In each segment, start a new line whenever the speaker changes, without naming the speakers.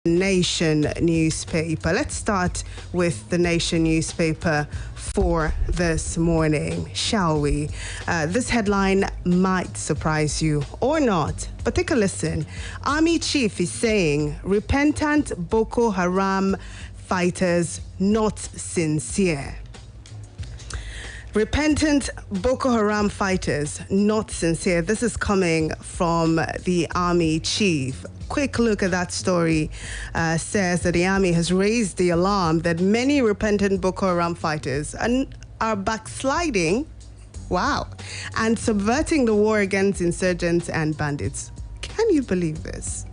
Nation newspaper. Let's start with the Nation newspaper for this morning, shall we? This headline might surprise you or not, but take a listen. Army chief is saying repentant Boko Haram fighters not sincere. Repentant Boko Haram fighters not sincere. This is coming from the Army chief. Quick look at that story says that the Army has raised the alarm that many repentant Boko Haram fighters are backsliding, and subverting the war against insurgents and bandits. Can you believe this?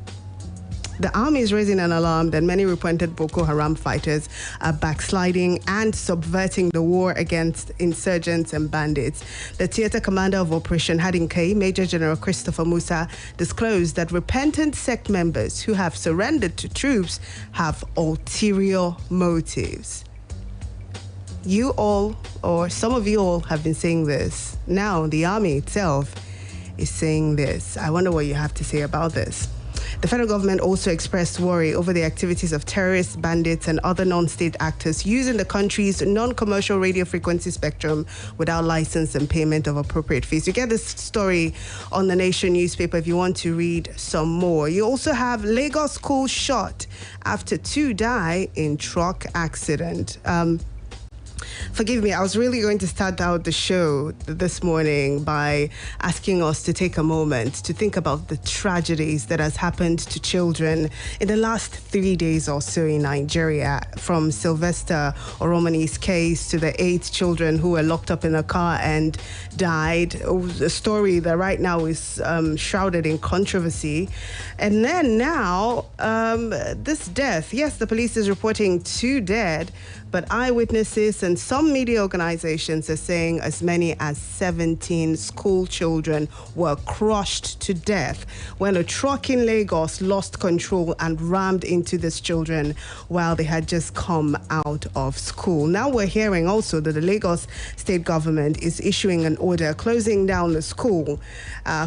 The Army is raising an alarm that many repentant Boko Haram fighters are backsliding and subverting the war against insurgents and bandits. The theater commander of Operation Hadinkai, Major General Christopher Musa, disclosed that repentant sect members who have surrendered to troops have ulterior motives. You all, or some of you all, have been saying this. Now the Army itself is saying this. I wonder what you have to say about this. The federal government also expressed worry over the activities of terrorists, bandits, and other non-state actors using the country's non-commercial radio frequency spectrum without license and payment of appropriate fees. You get this story on the Nation newspaper if you want to read some more. You also have Lagos school shot after 2 die in truck accident. Forgive me, I was really going to start out the show this morning by asking us to take a moment to think about the tragedies that has happened to children in the last 3 days or so in Nigeria, from Sylvester Oromani's case to the 8 children who were locked up in a car and died. A story that right now is shrouded in controversy. And then now, this death. Yes, the police is reporting 2 dead, but eyewitnesses and some media organizations are saying as many as 17 school children were crushed to death when a truck in Lagos lost control and rammed into these children while they had just come out of school. Now we're hearing also that the Lagos state government is issuing an order closing down the school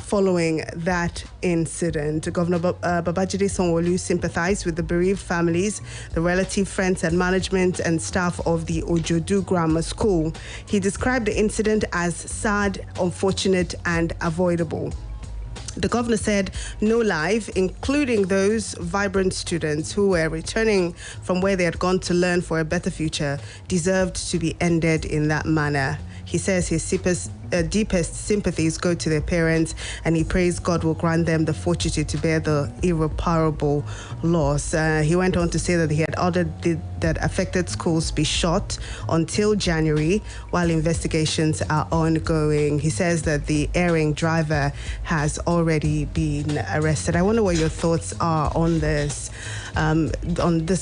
following that incident. Governor Babajide Sanwo-Olu sympathized with the bereaved families, the relative, friends, and management and staff of the Ojodu Grammar School. He described the incident as sad, unfortunate, and avoidable. The governor said no life, including those vibrant students who were returning from where they had gone to learn for a better future, deserved to be ended in that manner. He says his deepest sympathies go to their parents, and he prays God will grant them the fortitude to bear the irreparable loss. He went on to say that he had ordered that affected schools be shut until January while investigations are ongoing. He says that the erring driver has already been arrested. I wonder what your thoughts are on this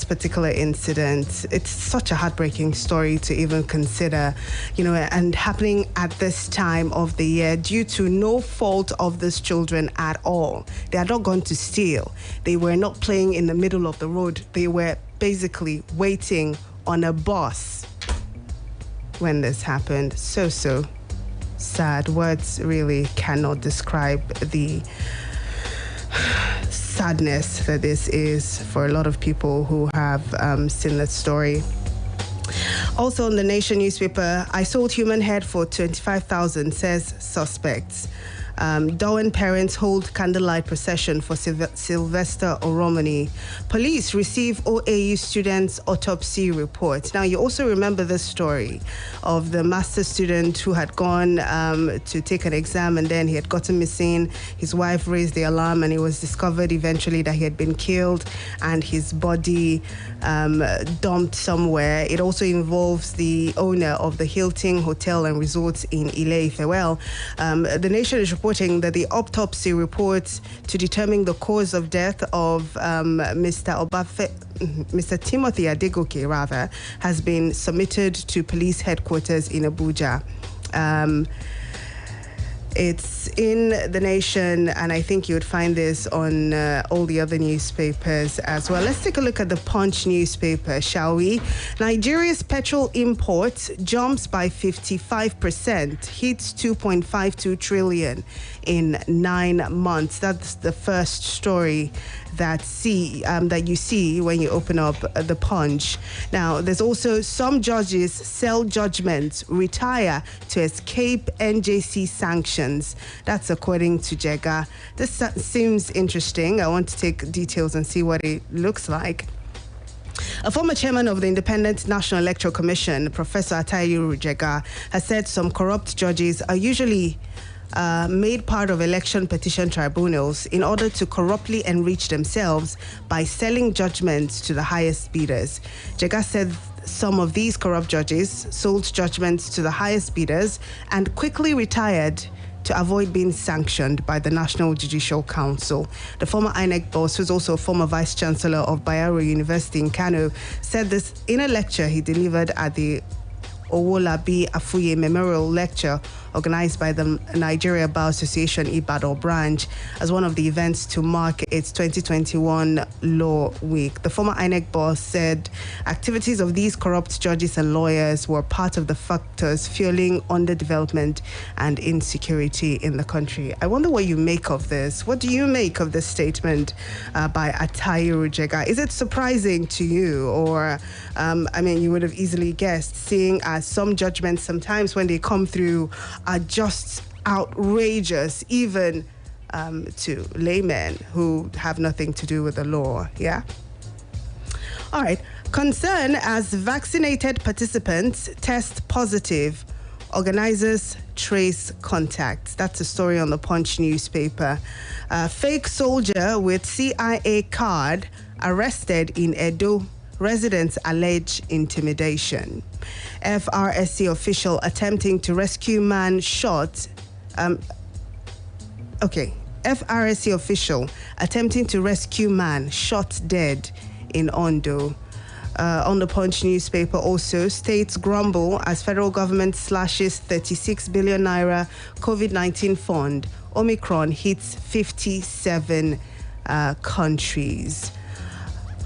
particular incident. It's such a heartbreaking story to even consider, and happening at this time of the year due to no fault of these children at all. They are not going to steal. They were not playing in the middle of the road. They were basically waiting on a bus when this happened. So sad. Words really cannot describe the sadness that this is for a lot of people who have seen that story. Also on the Nation newspaper, I sold human head for 25,000, says suspects. Darwin parents hold candlelight procession for Sylvester Oromani. Police receive OAU students' autopsy report. Now, you also remember this story of the master's student who had gone to take an exam, and then he had gotten missing. His wife raised the alarm, and it was discovered eventually that he had been killed and his body dumped somewhere. It also involves the owner of the Hilton Hotel and Resorts in Ile-Ife. Well, the Nation is reporting that the autopsy report to determine the cause of death of Mr. Timothy Adegoke, has been submitted to police headquarters in Abuja. It's in The Nation, and I think you would find this on all the other newspapers as well. Let's take a look at the Punch newspaper, shall we? Nigeria's petrol import jumps by 55%, hits 2.52 trillion in 9 months. That's the first story that you see when you open up the Punch. Now, there's also some judges sell judgments, retire to escape NJC sanctions. That's according to Jega. This seems interesting. I want to take details and see what it looks like. A former chairman of the Independent National Electoral Commission, Professor Atayiru Jega, has said some corrupt judges are usually made part of election petition tribunals in order to corruptly enrich themselves by selling judgments to the highest bidders. Jega said some of these corrupt judges sold judgments to the highest bidders and quickly retired to avoid being sanctioned by the National Judicial Council. The former INEC boss, who's also a former vice chancellor of Bayero University in Kano, said this in a lecture he delivered at the Owolabi Afuye Memorial Lecture organized by the Nigeria Bar Association Ibadan branch as one of the events to mark its 2021 Law Week. The former INEC boss said activities of these corrupt judges and lawyers were part of the factors fueling underdevelopment and insecurity in the country. I wonder what you make of this. What do you make of this statement by Atayiru Jega? Is it surprising to you, or you would have easily guessed, seeing as some judgments sometimes when they come through are just outrageous, even to laymen who have nothing to do with the law. Yeah. All right. Concern as vaccinated participants test positive. Organizers trace contacts. That's a story on the Punch newspaper. Fake soldier with CIA card arrested in Edo. Residents allege intimidation. FRSC official attempting to rescue man shot. FRSC official attempting to rescue man shot dead in Ondo. On the Punch newspaper also, states grumble as federal government slashes 36 billion naira COVID-19 fund. Omicron hits 57 countries.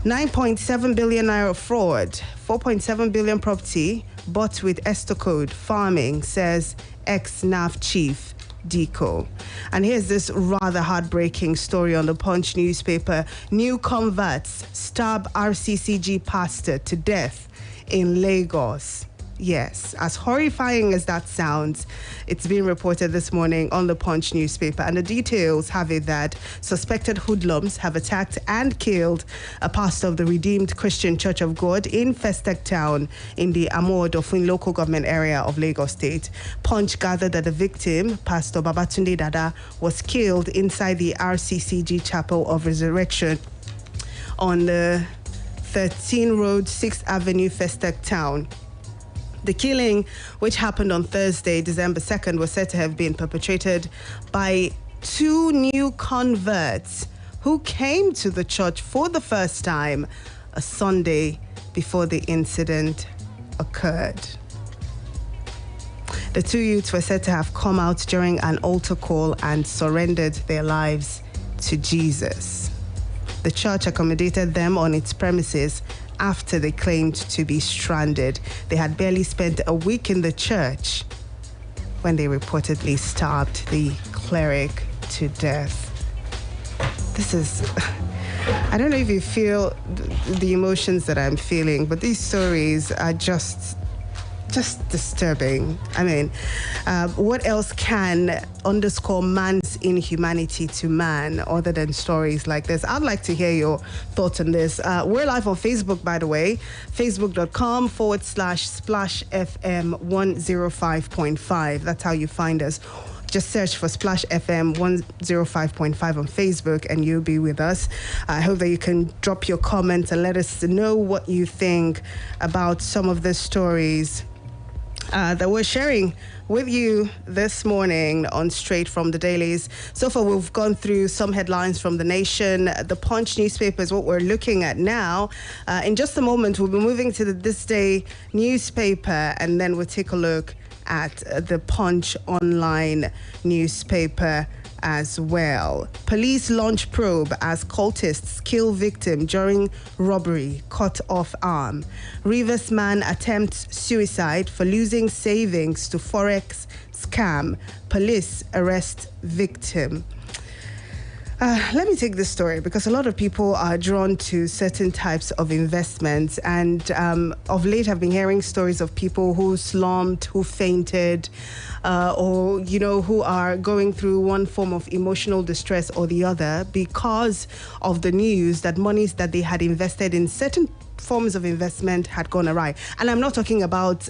9.7 billion naira fraud, 4.7 billion property bought with Estocode farming, says ex-NAF chief Deco. And here's this rather heartbreaking story on the Punch newspaper. New converts stab RCCG pastor to death in Lagos. Yes, as horrifying as that sounds, it's been reported this morning on the Punch newspaper, and the details have it that suspected hoodlums have attacked and killed a pastor of the Redeemed Christian Church of God in Festac Town in the Amo-Odofin local government area of Lagos State. Punch gathered that the victim, Pastor Babatunde Dada, was killed inside the RCCG Chapel of Resurrection on the 13 Road, 6th Avenue, Festac Town. The killing, which happened on Thursday, December 2nd, was said to have been perpetrated by two new converts who came to the church for the first time a Sunday before the incident occurred. The two youths were said to have come out during an altar call and surrendered their lives to Jesus. The church accommodated them on its premises after they claimed to be stranded. They had barely spent a week in the church when they reportedly stabbed the cleric to death. This is... I don't know if you feel the emotions that I'm feeling, but these stories are just disturbing. I mean, what else can underscore man's inhumanity to man other than stories like this? I'd like to hear your thoughts on this. We're live on Facebook, by the way, facebook.com/Splash FM 105.5. That's how you find us. Just search for Splash FM 105.5 on Facebook and you'll be with us. I hope that you can drop your comments and let us know what you think about some of the stories that we're sharing with you this morning on Straight from the Dailies. So far, we've gone through some headlines from The Nation. The Punch newspaper is what we're looking at now. In just a moment, we'll be moving to the This Day newspaper, and then we'll take a look at the Punch online newspaper as well. Police launch probe as cultists kill victim during robbery, cut off arm. Rivers man attempts suicide for losing savings to forex scam. Police arrest victim. Let me take this story because a lot of people are drawn to certain types of investments, and of late I've been hearing stories of people who slumped, who fainted, or who are going through one form of emotional distress or the other because of the news that monies that they had invested in certain forms of investment had gone awry. And I'm not talking about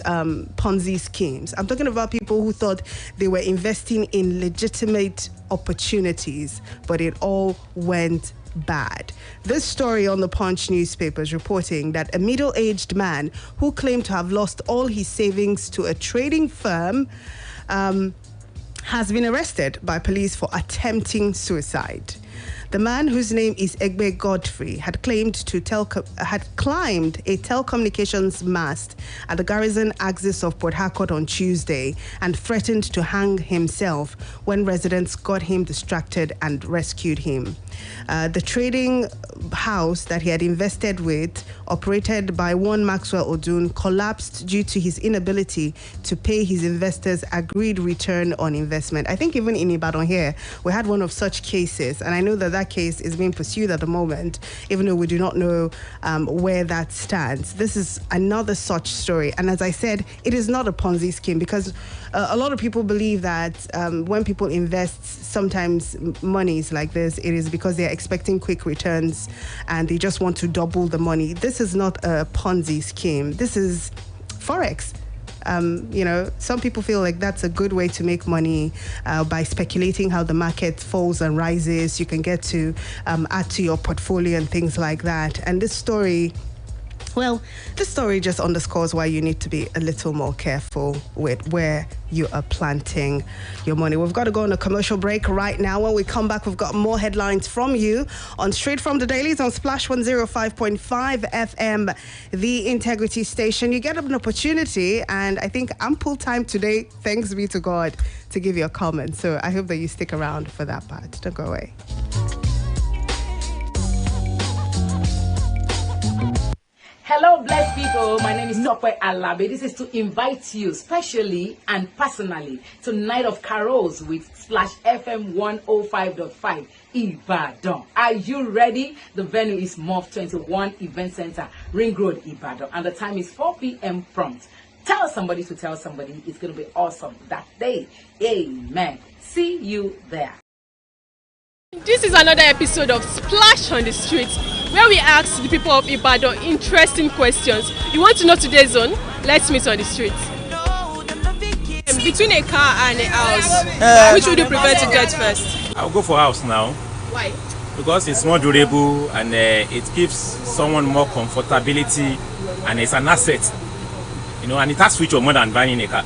Ponzi schemes. I'm talking about people who thought they were investing in legitimate opportunities, but it all went bad. This story on the Punch newspaper is reporting that a middle-aged man who claimed to have lost all his savings to a trading firm has been arrested by police for attempting suicide. The man, whose name is Egbe Godfrey, had climbed a telecommunications mast at the Garrison axis of Port Harcourt on Tuesday and threatened to hang himself when residents got him distracted and rescued him. The trading house that he had invested with, operated by one Maxwell Odun, collapsed due to his inability to pay his investors' agreed return on investment. I think even in Ibadan here, we had one of such cases, and I know that case is being pursued at the moment, even though we do not know where that stands. This is another such story, and as I said, it is not a Ponzi scheme because a lot of people believe that when people invest sometimes monies like this, it is because they are expecting quick returns and they just want to double the money. This is not a Ponzi scheme. This is Forex. Some people feel like that's a good way to make money by speculating how the market falls and rises. You can get to add to your portfolio and things like that. And this story just underscores why you need to be a little more careful with where you are planting your money. We've got to go on a commercial break right now. When we come back, we've got more headlines from you on Straight from the Dailies on Splash 105.5 FM, the Integrity Station. You get an opportunity, and I think ample time today, thanks be to God, to give you a comment. So I hope that you stick around for that part. Don't go away.
Hello, blessed people. My name is Tokwe Alabe. This is to invite you specially and personally to Night of Carols with Splash FM 105.5 Ibadan. Are you ready? The venue is MOF 21 Event Center, Ring Road, Ibadan, and the time is 4 p.m. prompt. Tell somebody to tell somebody. It's going to be awesome that day. Amen. See you there.
This is another episode of Splash on the Streets, where we ask the people of Ibadan interesting questions. You want to know today's zone? Let's meet on the streets. Between a car and a house, which would you prefer to get first?
I'll go for house now.
Why?
Because it's more durable and it gives someone more comfortability and it's an asset. And it has future more than buying a car.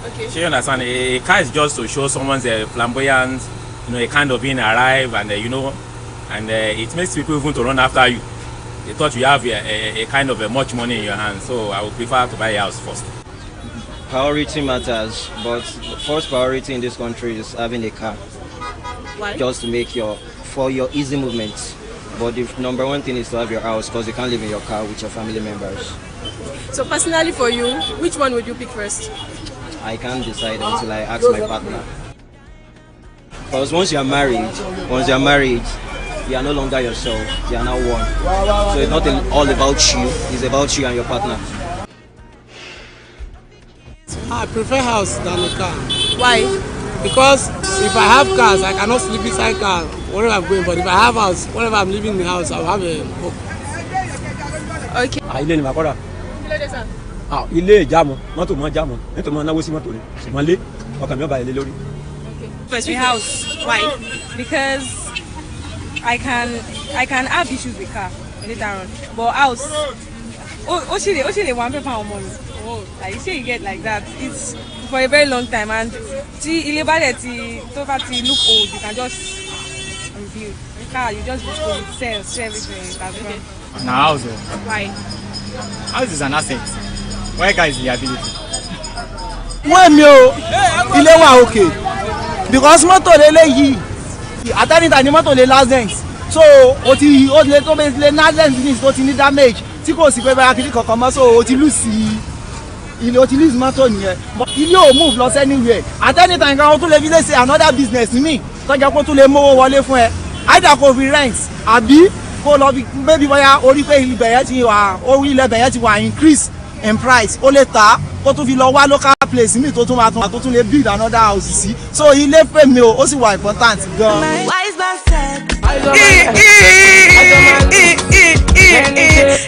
Okay.
So you understand? A car is just to show someone's flamboyance, a kind of being arrive, and it makes people even to run after you. They thought you have a kind of much money in your hand, so I would prefer to buy a house first.
Priority matters, but first priority in this country is having a car.
Why?
Just to for your easy movements. But the number one thing is to have your house, because you can't live in your car with your family members.
So personally for you, which one would you pick first?
I can't decide until I ask my partner. Because once you are married, you are no longer yourself, you are now one. So it's not all about you, it's about you and your partner.
I prefer house than a car.
Why?
Because if I have cars, I cannot sleep inside car wherever I'm going. But if I have house, whenever I'm leaving the house, I'll have a book.
Okay.
Ilé ni màkọ́dà. Ilé ìjàmọ̀, mọ́tò mọ́ jàmọ̀, nítorí mọ́ náwó sí mọ́tò ni. Ṣùgbọ́n lé, ọkàn mi ò bá ilé lórí.
A house. Why?
Because I can have issues with car later on, but house. Actually, one paper on money. Like you say, you get like that. It's for a very long time, and look old. You can just review. The car, you just dispose it, sell everything.
Now house.
Why?
House is an asset. Why car is liability? wọ́n mi o ilé wa òkè because mọ́tò lélẹ́yìí àtẹ́nìtà ni mọ́tò lè license so o lè tó bẹ́ẹ̀ lè license tó ti ní damage tí kò sí pé báyà kiri kankan mọ́ so o ti lose mọ́tò nìyẹn ilé ò move lọ anywhere àtẹ́nìtà nǹkan o tún lè fi lè ṣe another business mi tọ́jà kó tún lè mówó wọlé fún ẹ either kò fi rent àbí kó lọ fi maybe bóyá orí pé ilẹ̀ yẹn ti wà orí ilẹ̀ yẹn ti wà increase in price ó lè ta kó tún fi lọ wá local place mi tó tún máa tún lè build another house sí so ilé pè mí o ó sì wà important gan.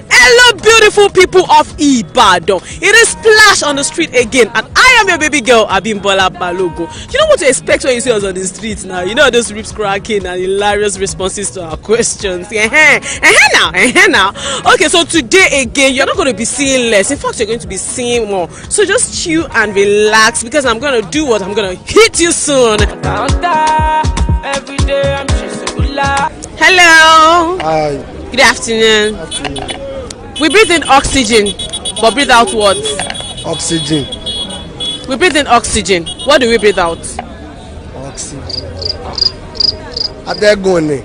Hello beautiful people of Ibadan. It is Splash on the street again and I am your baby girl Abimbola Balogun. You know what to expect when you see us on the streets now. You know those ribs cracking and hilarious responses to our questions. Now. Okay, so today again you're not going to be seeing less. In fact, you're going to be seeing more. So just chill and relax because I'm going to do what I'm going to hit you soon. Every day I'm hello.
Hi.
Good afternoon. We breathe in oxygen, but breathe out what?
Oxygen.
We breathe in oxygen. What do we breathe out?
Oxygen. Atẹ́gùn ni.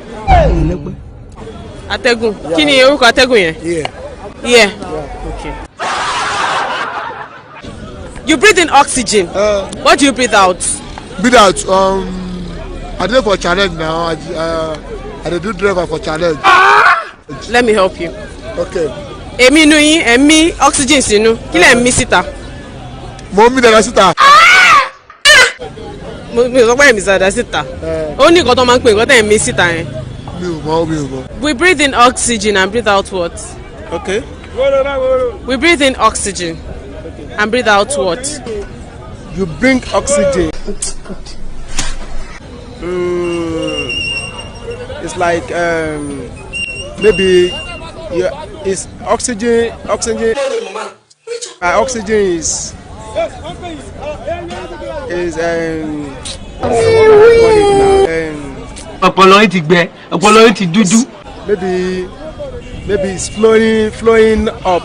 Atẹ́gùn. Kí ni orúkọ atẹ́gùn yẹn? Yeah. Okay. You breathe in oxygen. What do you breathe out?
Breathe out. I do for challenge now. I do driver for challenge.
Let me help you.
Okay.
Èmi inú yín, ẹ̀mí oxygen sínú. Kí lẹ̀ ń mí síta?
Mo mí dada síta.
Mo sọ pé ẹ̀mí dada síta. Ó ní nǹkan tó máa ń pè nǹkan tẹ̀ ń mí síta yẹn.
Mi ò mọ̀.
We breathe in oxygen and breathe out what?
Okay.
We breathe in oxygen and breathe out what?
You bring oxygen.
It's like maybe it's oxygen. Oxygen is
ọpọlọ yìí ti gbẹ ọpọlọ yìí ti dúdú.
Maybe it's flowing up.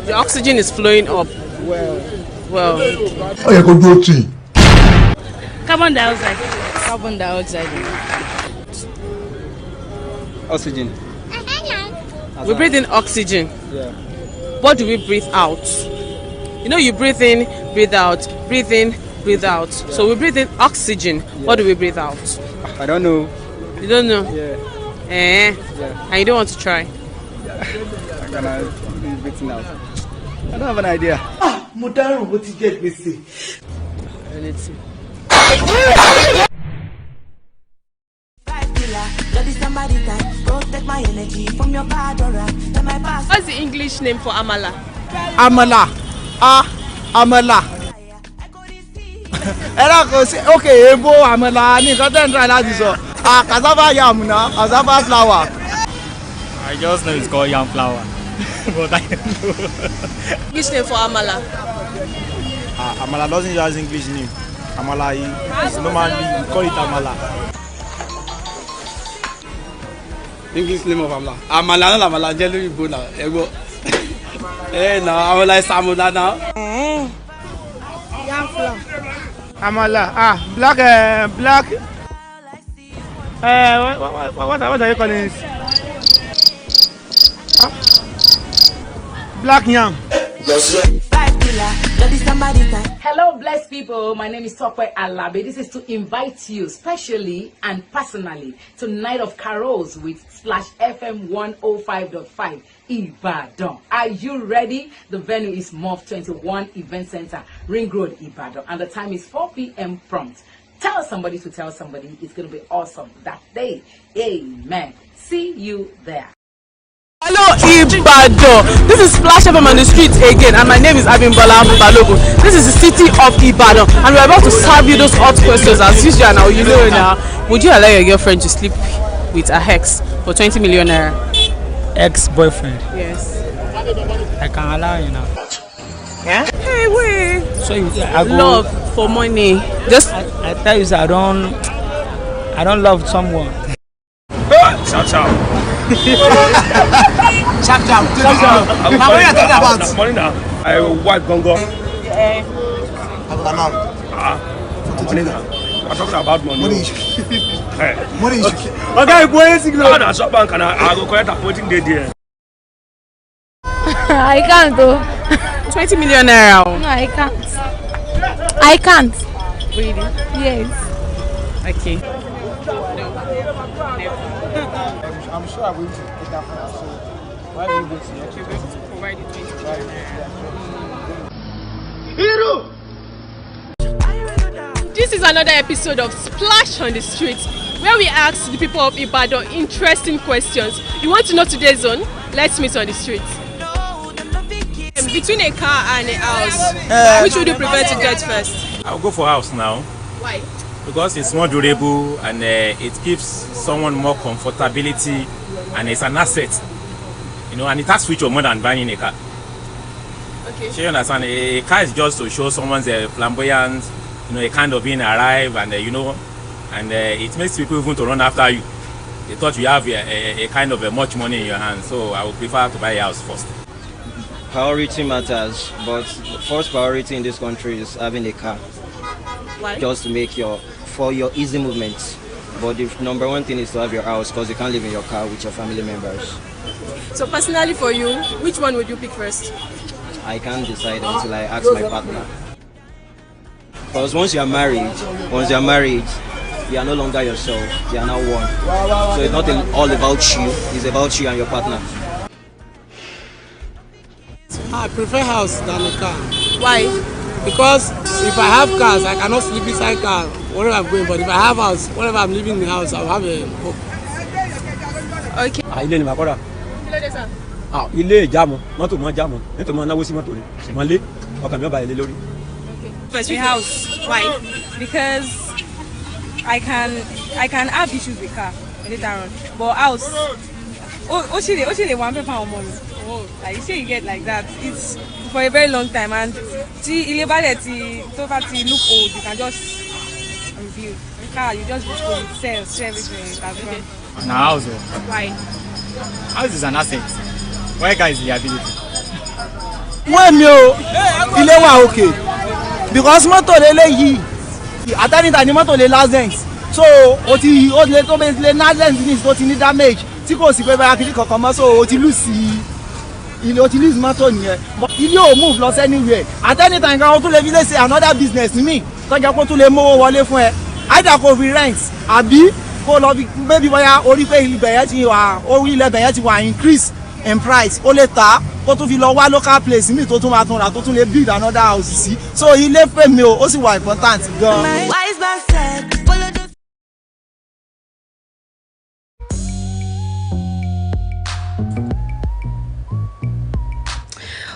The oxygen is flowing up. Well.
Ó yẹ kó dúró tì.
Carbon dioxide.
Oxygen.
We breathe in oxygen.
Yeah.
What do we breathe out? You know, you breathe in, breathe out, breathe in, breathe out. Yeah. So we breathe in oxygen. Yeah. What do we breathe out?
I don't know.
You don't know?
Yeah.
Yeah. And you don't want to try?
I cannot be breathing out. I don't have an idea.
Mo dárò bó ti jẹ́ gbèsè.
Let's see. What's the English name for amala?
Amala. Amala. Ẹ̀rọ kò sí okay ebo amala ní nǹkan tẹ́ ń try láti sọ. Cassava yam na cassava flour.
I just know it's called yam flour. But I don't know.
English name for amala?
Amala doesn't use English name. Amala is normally we call it amala.
English name of amala. Amala na amala jẹ́ lórí ibo na ego. Na amala is amala na.
Yam flour.
Amala. Black. What are you calling this? Black yam.
Hello, blessed people. My name is Tokwe Alabe. This is to invite you specially and personally to Night of Carols with Splash FM 105.5 Ibadan. Are you ready? The venue is MOV 21 Event Center, Ring Road, Ibadan, and the time is 4 p.m. prompt. Tell somebody to tell somebody. It's going to be awesome that day. Amen. See you there.
Hello Ibadan, this is Splash FM on the streets again and my name is Abimbola Balogun. This is the city of Ibadan and we're about to serve you those hot questions as usual now. You know now, would you allow your girlfriend to sleep with a ex for 20 million naira?
Ex-boyfriend?
Yes.
I can allow you now.
Yeah? Hey, wait.
So I go,
love for money. Just
I tell you I don't love someone. Ciao.
Chap. Now what are you talking about?
Money now.
What gongo?
I'm
talking about money.
Money issue.
Okay, boy, signal. No, shop bank and I go collect appointing day there.
I can't do.
20 million naira.
No, I can't. I can't.
Really?
Yes.
Okay.
I'm sure I'm going to get that for us. So why are you going to
Okay, we're going to provide you 20 million naira. This is another episode of Splash on the Streets, where we ask the people of Ibadan interesting questions. You want to know today's zone? Let's meet on the streets. Between a car and a house, which would you prefer to get first?
I'll go for house now.
Why?
Because it's more durable and it gives someone more comfortability and it's an asset. You know, and it has future more than buying a car.
Okay.
So you understand, a car is just to show someone's flamboyant, you know, a kind of being arrive and you know, and it makes people even to run after you. They thought you have a kind of much money in your hand, so I would prefer to buy a house first.
Priority matters, but first priority in this country is having a car.
Why?
Just to make for your easy movements. But the number one thing is to have your house, because you can't live in your car with your family members.
So personally for you, which one would you pick first?
I can't decide until I ask my partner. Because once you are married, you are no longer yourself, you are now one. So it's not all about you, it's about you and your partner.
I prefer house than a car.
Why?
Because if I have cars, I cannot sleep inside car wherever I'm going. But if I have house, whenever I'm living in the house, I'll have a hope.
Okay.
Ilé ni màá kọ́ra. Ilé ìjàmù, mọ́tò mọ́ jàmù, nítorí mọ́ náwó sí mọ́tò ni. Ṣùgbọ́n lé, ọkàn mi ò bá ilé lórí.
First, house. Why?
Because I can have issues with car later on, but house. Only 1 paper on money. Like you say, you get like that. It's for a very long time, and look old. You can just review. The car, you just dispose it, sell everything.
Okay.
Now house.
Why?
House is an asset. Why car is liability?
When you ilé wa okay, because mọ́tò lélẹ́yìí àtẹnità ni mọ́tò lè license, so o lè tó bẹ́ẹ̀ lè license ní tó ti ní damage tí kò sí pé báyà kìí kankan mọ́, so o ti lose mọ́tò nìyẹn. Ilé ò move lọ anywhere, àtẹnità nǹkan o tún lè fi lè ṣe another business mi tọ́jà kó tún lè mówó wọlé fún ẹ, either kò fi rent àbí kó lọ fi maybe bóyá orí pé ilẹ̀ yẹn ti wà increase in price, ó lè ta kó tún fi lọ wá local place mi tó tún máa tún ra tó tún lè build another house sí, so ilé fẹ́ mi ó sì wà important gan.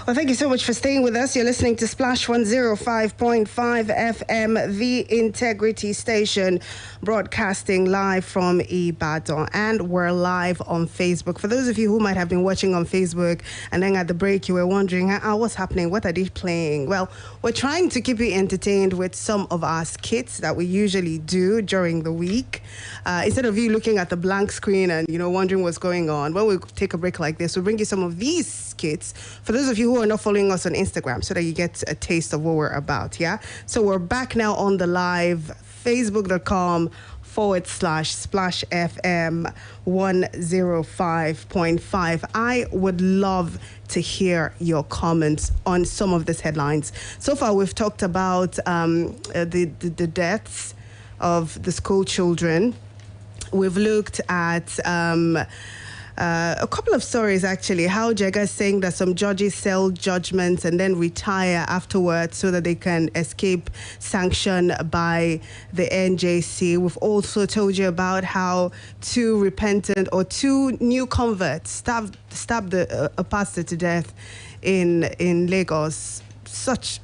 Well, thank you so much for staying with us. You're listening to Splash 105.5 FM, the Integrity Station, broadcasting live from Ibadan. And we're live on Facebook. For those of you who might have been watching on Facebook and then at the break you were wondering, what's happening? What are they playing? Well, we're trying to keep you entertained with some of our skits that we usually do during the week. Instead of you looking at the blank screen and, wondering what's going on, when we take a break like this, we'll bring you some of these skits. For those of you who are not following us on Instagram, so that you get a taste of what we're about, yeah? So we're back now on the live, facebook.com/Splash FM 105.5. I would love to hear your comments on some of these headlines. So far, we've talked about the deaths of the school children. We've looked at a couple of stories, actually. How Jega is saying that some judges sell judgments and then retire afterwards so that they can escape sanction by the NJC. We've also told you about how two new converts stabbed a pastor to death in Lagos. Such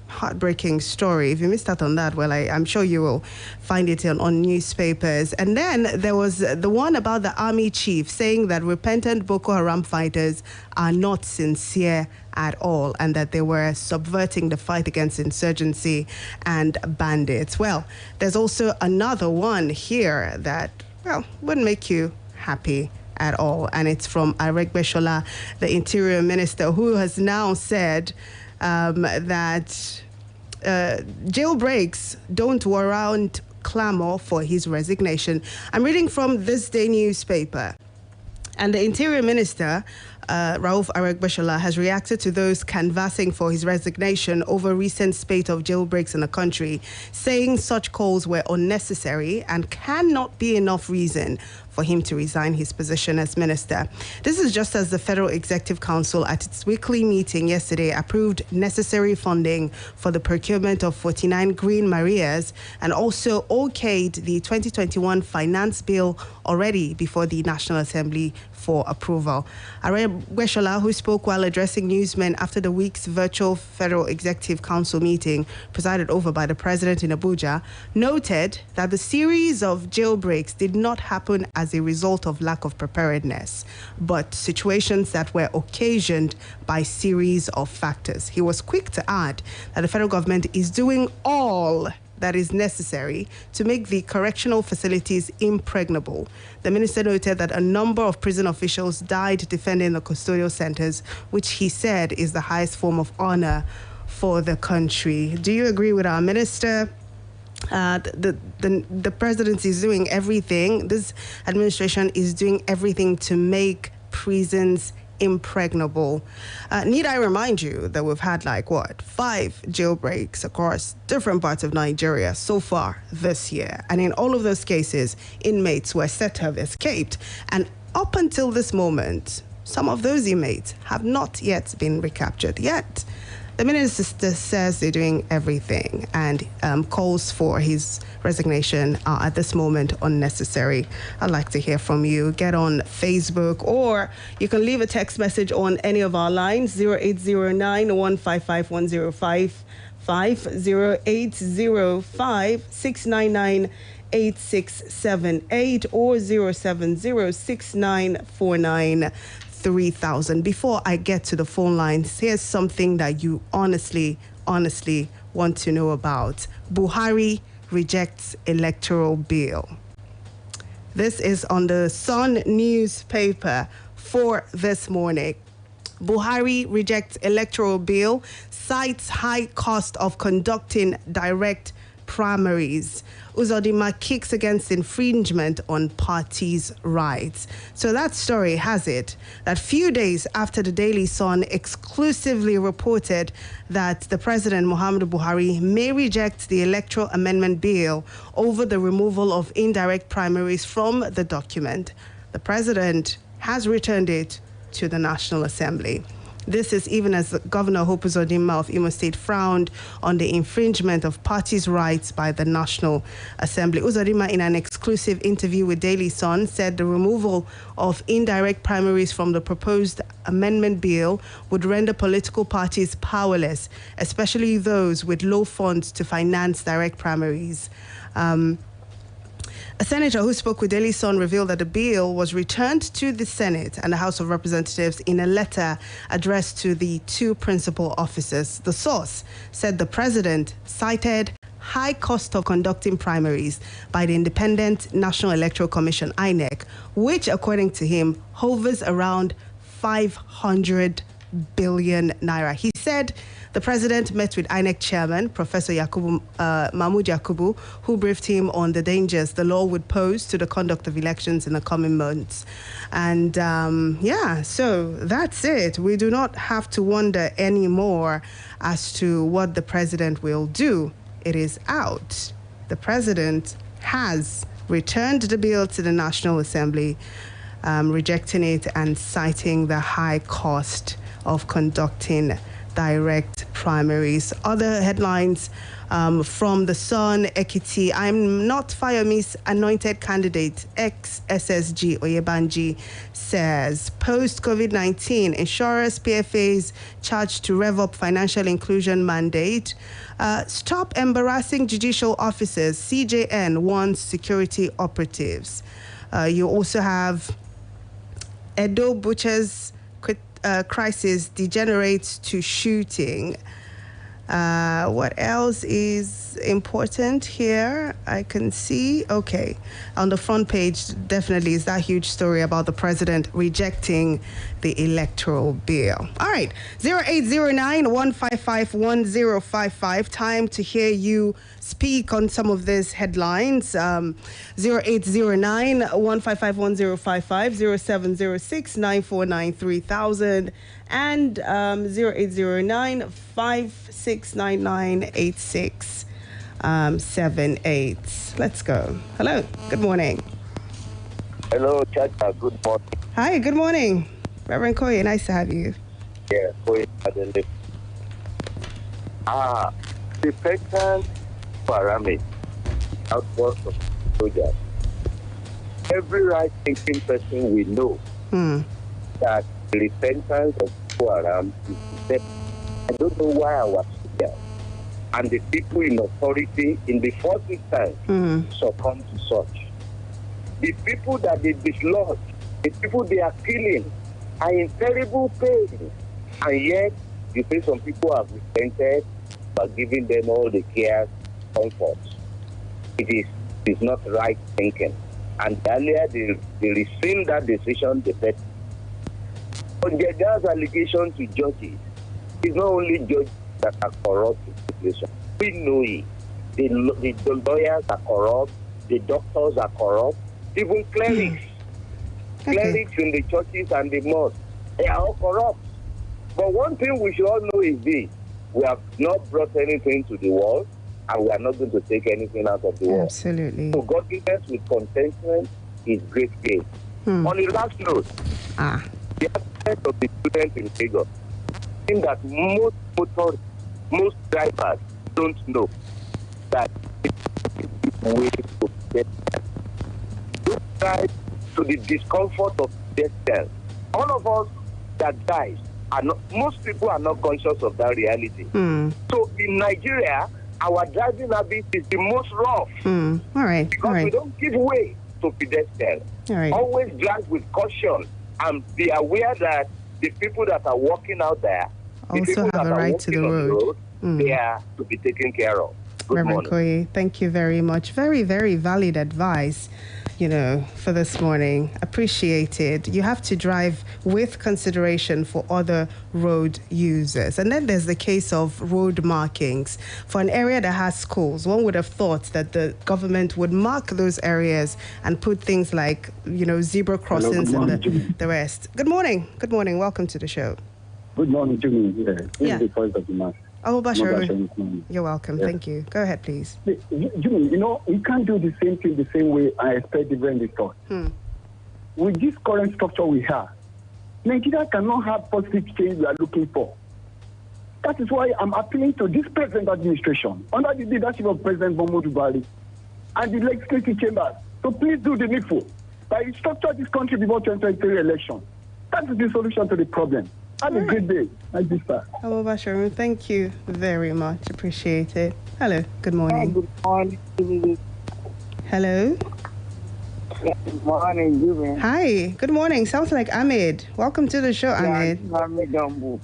heartbreaking story. If you missed out on that, well, I'm sure you will find it on newspapers. And then there was the one about the army chief saying that repentant Boko Haram fighters are not sincere at all and that they were subverting the fight against insurgency and bandits. Well, there's also another one here that, wouldn't make you happy at all. And it's from Aregbesola, the Interior Minister, who has now said that jailbreaks don't warrant clamor for his resignation. I'm reading from This Day newspaper. And the Interior Minister, Rauf Aregbesola, has reacted to those canvassing for his resignation over recent spate of jailbreaks in the country, saying such calls were unnecessary and cannot be enough reason for him to resign his position as minister. This is just as the Federal Executive Council at its weekly meeting yesterday approved necessary funding for the procurement of 49 Green Marias and also okayed the 2021 finance bill already before the National Assembly for approval. Aregbesola, who spoke while addressing newsmen after the week's virtual Federal Executive Council meeting presided over by the president in Abuja, noted that the series of jailbreaks did not happen as a result of lack of preparedness, but situations that were occasioned by series of factors. He was quick to add that the federal government is doing all that is necessary to make the correctional facilities impregnable. The minister noted that a number of prison officials died defending the custodial centers, which he said is the highest form of honor for the country. Do you agree with our minister? The presidency is doing everything. This administration is doing everything to make prisons impregnable. Need I remind you that we've had 5 jailbreaks across different parts of Nigeria so far this year, and in all of those cases inmates were said to have escaped, and up until this moment some of those inmates have not yet been recaptured yet. The minister says they're doing everything, and calls for his resignation are at this moment unnecessary. I'd like to hear from you. Get on Facebook, or you can leave a text message on any of our lines, 0809 155 105, 0805 699 8678, or 0706949 3000. Before I get to the phone lines, here's something that you honestly want to know about. Buhari rejects electoral bill. This is on the Sun newspaper for this morning. Buhari rejects electoral bill, cites high cost of conducting direct primaries. Uzodinma kicks against infringement on parties' rights. So that story has it that few days after the Daily Sun exclusively reported that the President Muhammadu Buhari may reject the electoral amendment bill over the removal of indirect primaries from the document, the President has returned it to the National Assembly. This is even as Governor Hope Uzodinma of Imo State frowned on the infringement of parties' rights by the National Assembly. Uzodinma, in an exclusive interview with Daily Sun, said the removal of indirect primaries from the proposed amendment bill would render political parties powerless, especially those with low funds to finance direct primaries. A senator who spoke with Daily Sun revealed that the bill was returned to the Senate and the House of Representatives in a letter addressed to the two principal officers. The source said the president cited high cost of conducting primaries by the Independent National Electoral Commission, INEC, which, according to him, hovers around 500 billion naira. He said the president met with INEC chairman, Professor Mahmoud Yakubu, who briefed him on the dangers the law would pose to the conduct of elections in the coming months. And so that's it. We do not have to wonder anymore as to what the president will do. It is out. The president has returned the bill to the National Assembly, rejecting it and citing the high cost of conducting direct primaries. Other headlines from the Sun, Ekiti: I'm not Fayomi's anointed candidate. Ex-SSG Oyebanji says post-COVID-19 insurers, PFAs charged to rev up financial inclusion mandate. Stop embarrassing judicial officers. CJN warns security operatives. You also have Edo butchers crisis degenerates to shooting. What else is important here? I can see, okay, on the front page, definitely is that huge story about the president rejecting the electoral bill. All right, 0809-155-1055. Time to hear you speak on some of these headlines. 0809-155-1055, 0706-949-3000, and 0809-5699-8678. Let's go. Hello. Good morning.
Hello, Chacha. Good morning.
Hi. Good morning, Reverend Koye. Nice to have you.
Yeah, Koye. The president Parami outburst of soldiers. Every right-thinking person we know that the repentance of Haram is deceptive. I don't know why our soldiers and the people in authority in the first instance succumb to such. The people that they dislodge, the people they are killing, are in terrible pain. And yet, you say some people have repented by giving them all the care, comfort. It is not right thinking. And earlier they rescind that decision, they said, but there's allegation to judges. It's not only judges that are corrupt in the situation. We know it. The lawyers are corrupt, the doctors are corrupt, even clerics. Clerics in the churches and the mosques, they are all corrupt. But one thing we should all know is this: we have not brought anything to the world, and we are not going to take anything out of the world.
Absolutely.
So godliness with contentment is great gain. On the last note, the aspect of the students in Lagos, in that most drivers don't know that it's a way to get there. Don't drive to the discomfort of death cell. All of us that dies are not, most people are not conscious of that reality. So in Nigeria, our driving habit is the most rough.
All right.
Because we don't give way to pedestrians.
All right.
Always drive with caution and be aware that the people that are walking out there, the
Also
people
have
that
a
are
right to
walking
the
on
road.
they are to be taken care of. Good
Reverend
morning.
Koye, thank you very much. Very, very valid advice, for this morning. Appreciated. You have to drive with consideration for other road users. And then there's the case of road markings. For an area that has schools, one would have thought that the government would mark those areas and put things like, zebra crossings and the rest. Good morning. Good morning. Welcome to the show.
Good morning, Jimmy. This
Yeah.
is the voice of the man.
Oh, Bashir.
Mobashir.
You're welcome.
Yeah.
Thank you. Go ahead, please.
Jimmy, we can't do the same thing the same way and expect different results. With this current structure we have, Nigeria cannot have positive change we are looking for. That is why I'm appealing to this present administration, under the leadership of President Muhammadu Buhari and the legislative chambers, to please do the needful by structure this country before 2023 election. That is the solution to the problem. Have a great day. Thank you, sir.
Hello, Bashir. Thank you very much. Appreciate it. Hello. Good morning.
Good morning.
Hello.
Good morning, Jimmy.
Hi. Good morning. Sounds like Ahmed. Welcome to the show, Ahmed.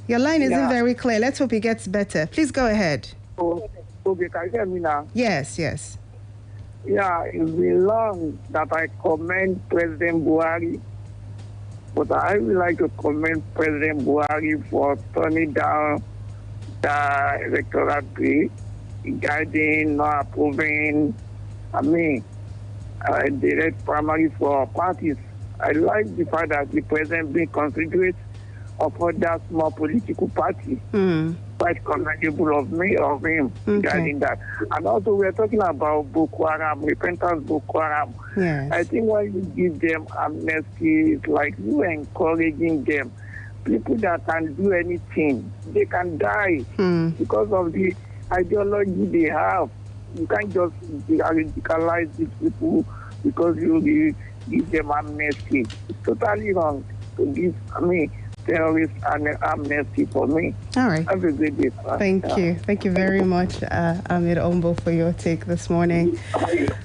Your line isn't very clear. Let's hope it gets better. Please go ahead.
Okay, can you hear me now?
Yes, yes.
Yeah, it's been long that I commend President Buhari, but I would like to commend President Buhari for turning down the electoral bill, guiding, not approving, direct primary for parties. I like the fact that the president being considerate of other small political parties. Quite commendable of him regarding that. And also we're talking about Boko Haram, repentance Boko Haram.
Yes.
I think when you give them amnesty, it's like you encouraging them. People that can do anything, they can die because of the ideology they have. You can't just radicalize these people because you give them amnesty. It's totally wrong to give terrorists an amnesty for me.
All right.
Have a good day.
Thank you. Thank you very much, Ahmed Ombo, for your take this morning.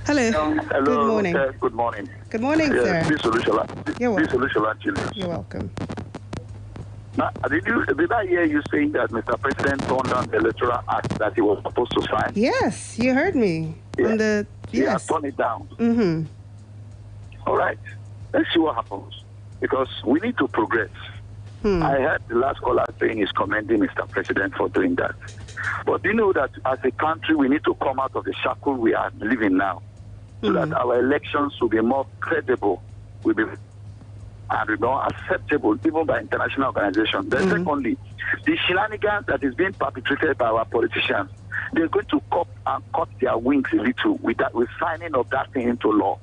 Hello. Good morning.
Good morning.
Good morning, sir.
You're welcome.
You're welcome.
Now, did I hear you saying that Mr. President turned down the electoral act that he was supposed to sign?
Yes, you heard me.
Yeah. He has
Yes.
turned it down.
Mm-hmm.
All right. Let's see what happens. Because we need to progress. I heard the last caller saying he's commending Mr. President for doing that. But do you know that as a country, we need to come out of the shackle we are living now so that our elections will be more credible, will be and will be more acceptable even by international organizations. Then secondly, the shenanigans that is being perpetrated by our politicians, they're going to cut their wings a little with signing of that thing into law.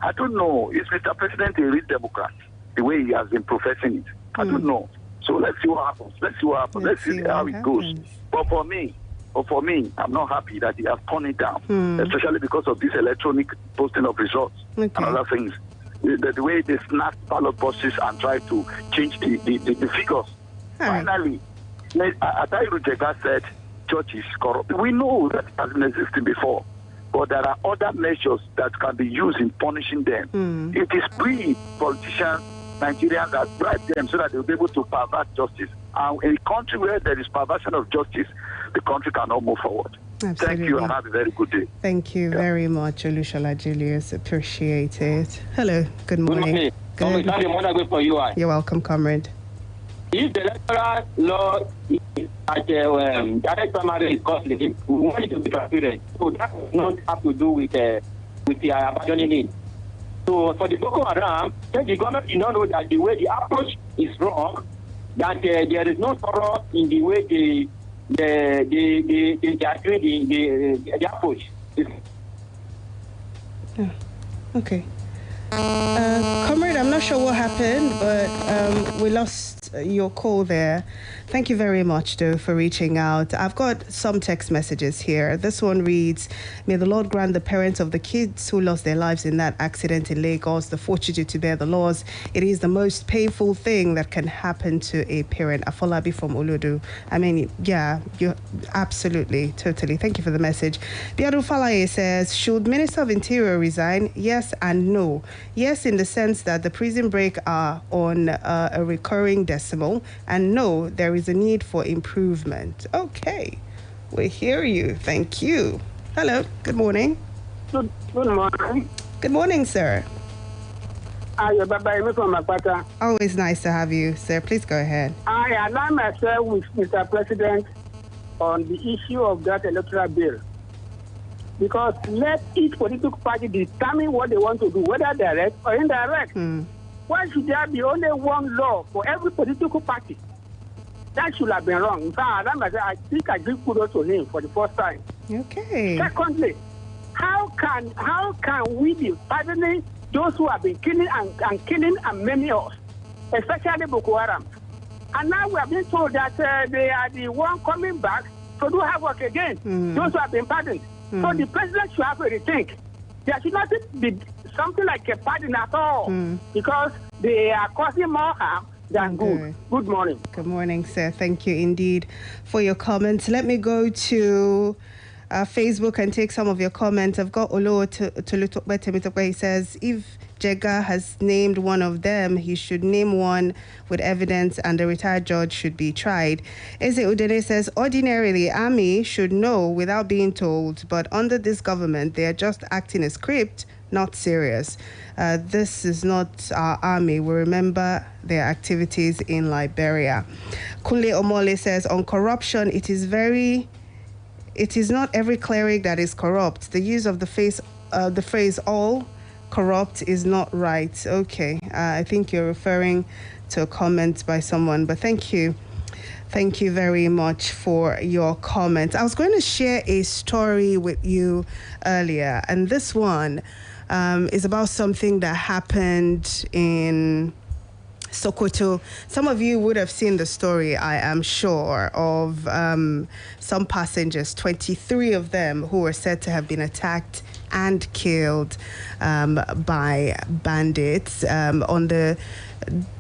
I don't know. Is Mr. President a real Democrat, the way he has been professing it? I don't know. So let's see what happens. Let's see how it goes. But for me, I'm not happy that he has turned it down, especially because of this electronic posting of results and other things. The way they snap ballot boxes and try to change the figures. Finally, Charity Jerome said church is corrupt. We know that it has been existing before. But there are other measures that can be used in punishing them. It is politicians, Nigerians that bribe them so that they'll be able to pervert justice. And in a country where there is perversion of justice, the country cannot move forward.
Absolutely.
Thank you and have a very good day.
Thank you very much, Olushola Julius. Appreciate it. Hello. Good morning.
Good morning. For you.
You're welcome, comrade.
If the electoral law is at direct primary is costly, we want it to be transparent. So that does not have to do with the abandoning it. So for the Boko Haram, the government did not know that the way the approach is wrong, that there is no thorough in the way they are doing the approach.
Okay. Comrade, I'm not sure what happened, but we lost your call there. Thank you very much, though, for reaching out. I've got some text messages here. This one reads, may the Lord grant the parents of the kids who lost their lives in that accident in Lagos the fortitude to bear the loss. It is the most painful thing that can happen to a parent. Afolabi from Uludu. I mean, yeah, you absolutely, totally. Thank you for the message. Biadu Falaye says, should Minister of Interior resign? Yes and no. Yes, in the sense that the prison break are on a recurring decimal, and no, there is a need for improvement. Okay, we hear you. Thank you. Hello, good morning.
Good morning.
Good morning, sir. Always nice to have you, sir. Please go ahead.
I align myself with Mr. President on the issue of that electoral bill. Because let each political party determine what they want to do, whether direct or indirect. Why should there be only one law for every political party? That should have been wrong. In fact, I think I give kudos to him for the first time.
Okay.
Secondly, how can we be pardoning those who have been killing and killing and maiming us, especially Boko Haram? And now we have been told that they are the one coming back to do havoc again. Those who have been pardoned. So the president should have a rethink. There should not be something like a pardon at all, because they are causing more harm than good. Good morning.
Good morning, sir. Thank you indeed for your comments. Let me go to Facebook and take some of your comments. I've got Olo Tolutokbe. He says, if Jega has named one of them, he should name one with evidence and the retired judge should be tried. Eze Udene says, ordinarily, army should know without being told, but under this government, they are just acting a script, not serious. This is not our army. We remember their activities in Liberia. Kunle Omole says, on corruption, it is not every cleric that is corrupt. The use of the phrase all corrupt is not right. Okay, I think you're referring to a comment by someone, but thank you. Thank you very much for your comment. I was going to share a story with you earlier, and this one is about something that happened in Sokoto. Some of you would have seen the story, I am sure, of some passengers, 23 of them, who were said to have been attacked and killed by bandits on the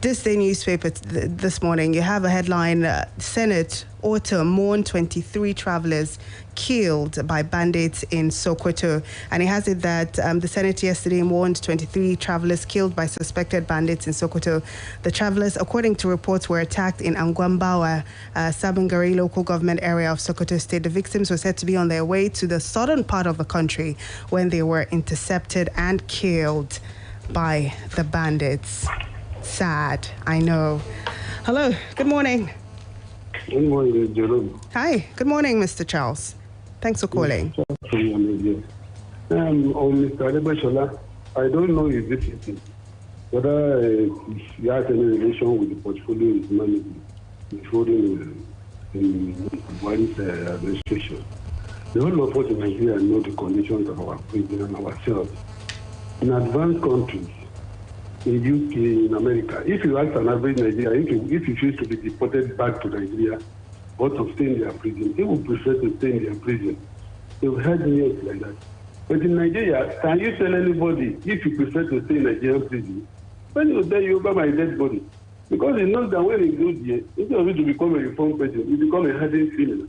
This day newspaper this morning, you have a headline, Senate Autumn mourn 23 travelers killed by bandits in Sokoto. And it has it that the Senate yesterday mourned 23 travelers killed by suspected bandits in Sokoto. The travelers, according to reports, were attacked in Angwambawa, Sabangari local government area of Sokoto State. The victims were said to be on their way to the southern part of the country when they were intercepted and killed by the bandits. Sad, I know. Hello, good morning.
Good morning, Jerome.
Hi, good morning, Mr. Charles. Thanks for calling.
On Mr. Adebashola, I don't know if this is whether he has any relation with the portfolio he's managing, including in Buhari's administration. The whole of us in Nigeria know the conditions of our prison and ourselves. In advanced countries, in UK, in America, if you ask an average Nigerian, if you choose to be deported back to Nigeria or to stay in their prison, they would prefer to stay in their prison. They've had news like that. But in Nigeria, can you tell anybody if you prefer to stay in Nigerian prison? When you tell you over my dead body, because he knows that when he goes here, instead of it to become a reformed person, he become a hardened criminal.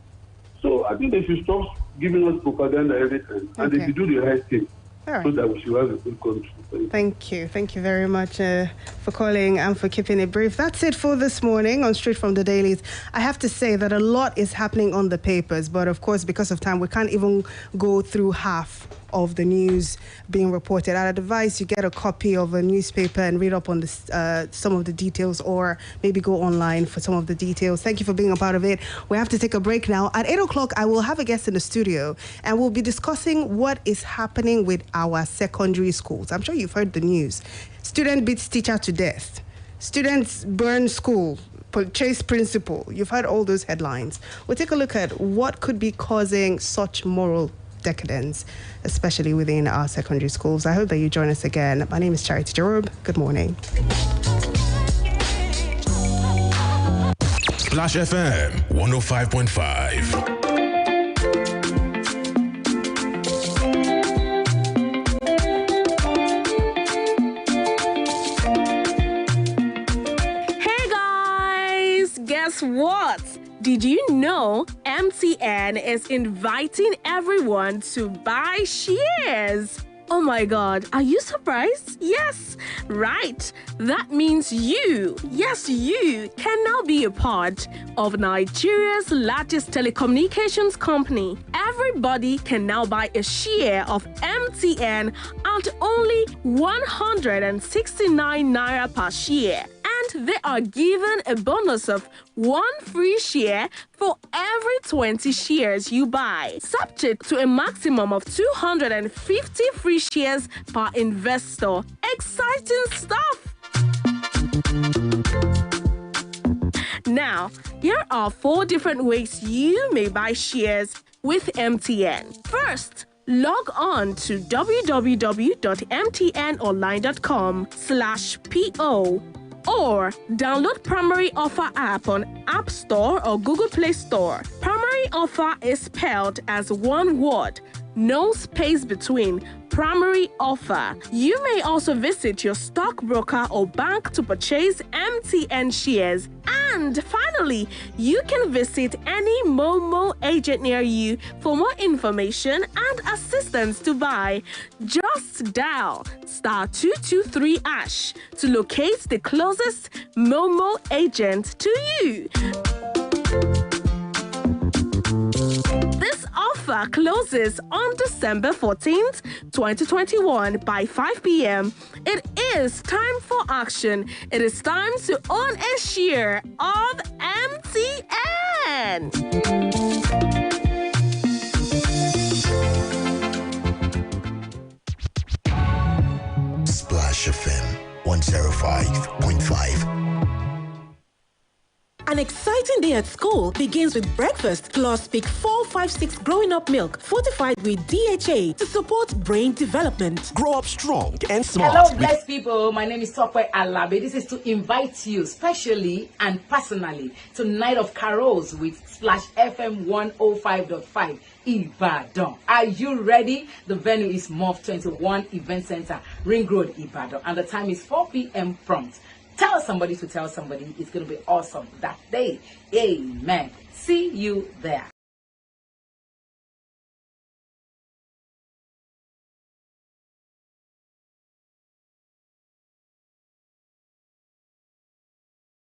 So I think they should stop giving us propaganda every time, and they should do the right thing.
Right.
So that we should have a good country.
Thank you. Thank you very much for calling and for keeping it brief. That's it for this morning on Straight from the Dailies. I have to say that a lot is happening on the papers, but of course, because of time, we can't even go through half of the news being reported. I'd advise you get a copy of a newspaper and read up on this, some of the details, or maybe go online for some of the details. Thank you for being a part of it. We have to take a break now. At 8 o'clock, I will have a guest in the studio, and we'll be discussing what is happening with our secondary schools. I'm sure you've heard the news. Student beats teacher to death. Students burn school. Chase principal. You've heard all those headlines. We'll take a look at what could be causing such moral decadence, especially within our secondary schools. I hope that you join us again. My name is Charity Jerome. Good morning.
Splash FM 105.5.
Guess what? Did you know MTN is inviting everyone to buy shares? Oh my God, are you surprised? Yes, right. That means you, yes, you can now be a part of Nigeria's largest telecommunications company. Everybody can now buy a share of MTN at only 169 naira per share. And they are given a bonus of 1 free share for every 20 shares you buy, subject to a maximum of 250 free shares per investor. Exciting stuff! Now, here are 4 different ways you may buy shares with MTN. First, log on to www.mtnonline.com/PO. or download Primary Offer app on App Store or Google Play Store. Primary Offer is spelled as one word, no space between. Primary Offer. You may also visit your stockbroker or bank to purchase MTN shares. And finally, you can visit any Momo agent near you for more information and assistance to buy. Just dial *223# to locate the closest Momo agent to you. This offer closes on December 14th, 2021 by 5 p.m. It is time for action. It is time to own a share of MTN.
Splash FM 105.5.
An exciting day at school begins with breakfast plus Peak 456 growing up milk fortified with DHA to support brain development.
Grow up strong and smart.
Hello, blessed people. My name is Tokwe Alabe. This is to invite you specially and personally to Night of Carols with Splash FM 105.5 Ibadan. Are you ready? The venue is MOV 21 Event Center, Ring Road, Ibadan, and the time is 4 p.m. prompt. Tell somebody to tell somebody. It's going to be awesome that day. Amen. See you there.